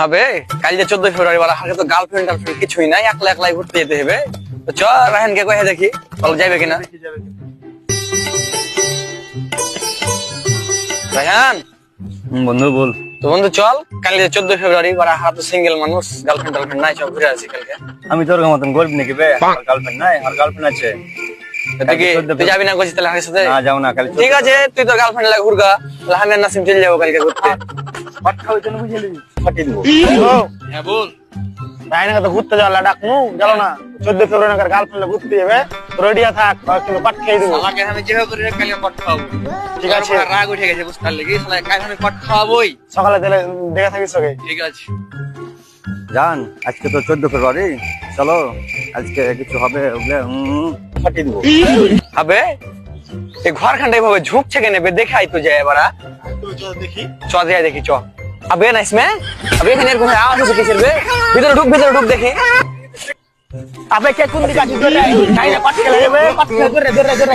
হবে কাল যে 14 ফেব্রুয়ারি বলা আগে তো গার্লফ্রেন্ড টার্লফ্রেন্ড কিছুই নাই, একলা একলাই ঘুরতে যেতে হবে। তো চ রাহানকে কয়ে দেখি বল যাবে কিনা। রাহান বন্ধু বল। তো বন্ধু চল কাল যে 14 ফেব্রুয়ারি বলা হারা তো সিঙ্গেল মানুষ, গার্লফ্রেন্ড টার্লফ্রেন্ড নাই, চল ঘুরে আসি কালকে। আমি তোর মতন গরিব নাকি বে? আমার গার্লফ্রেন্ড নাই, আর গার্লফ্রেন্ড আছে। তুই যাবি না কইছিস তাহলে আমার সাথে? না যাও না কাল। ঠিক আছে তুই তো গার্লফ্রেন্ড লাগে ঘুরগা, তাহলে আমি আর নাসিম চলে যাবো কালকে ঘুরতে। পাট খাওয়ার জন্য বুঝলি ফাটিয়ে দেবো। হ্যাঁ বল। রায়নাকে তো ঘুরতে যাওয়া ডাকনু গেল না 14 ফেব্রুয়ারি গার্লফ্রেন্ড ঘুরতে যাবে, রেডিয়া থাক কিন্তু পাট খেয়ে দেবো। আমাকে আমি যেভাবে করে কালকে পট খাওয়াবো। ঠিক আছে রাগ উঠে গেছে বুঝতে পারলি কি, শালা কাল আমি পট খাওয়াবোই। সকালে তাহলে দেখে থাকিস ওকে। ঠিক আছে জান আজকে তো 14 ফেব্রুয়ারি, চলো আজকে কিছু হবে ওগুলো ফাটিয়ে দেবো। হবে এই ঘরখানটা এইভাবে ঝুঁকছে কেন বে, দেখে আই তো যায় এবারা। দেখি চ যাই দেখি চ। আবে না ইসমে আবে এখানে এরকম আওয়াজ হচ্ছে কিসের বে? ভিতরে ঢুক দেখি। আবে কে কোন দিকে আছে? যাই না পাট খেলে যাবে, পাট খেলে ধরে ধরে ধরে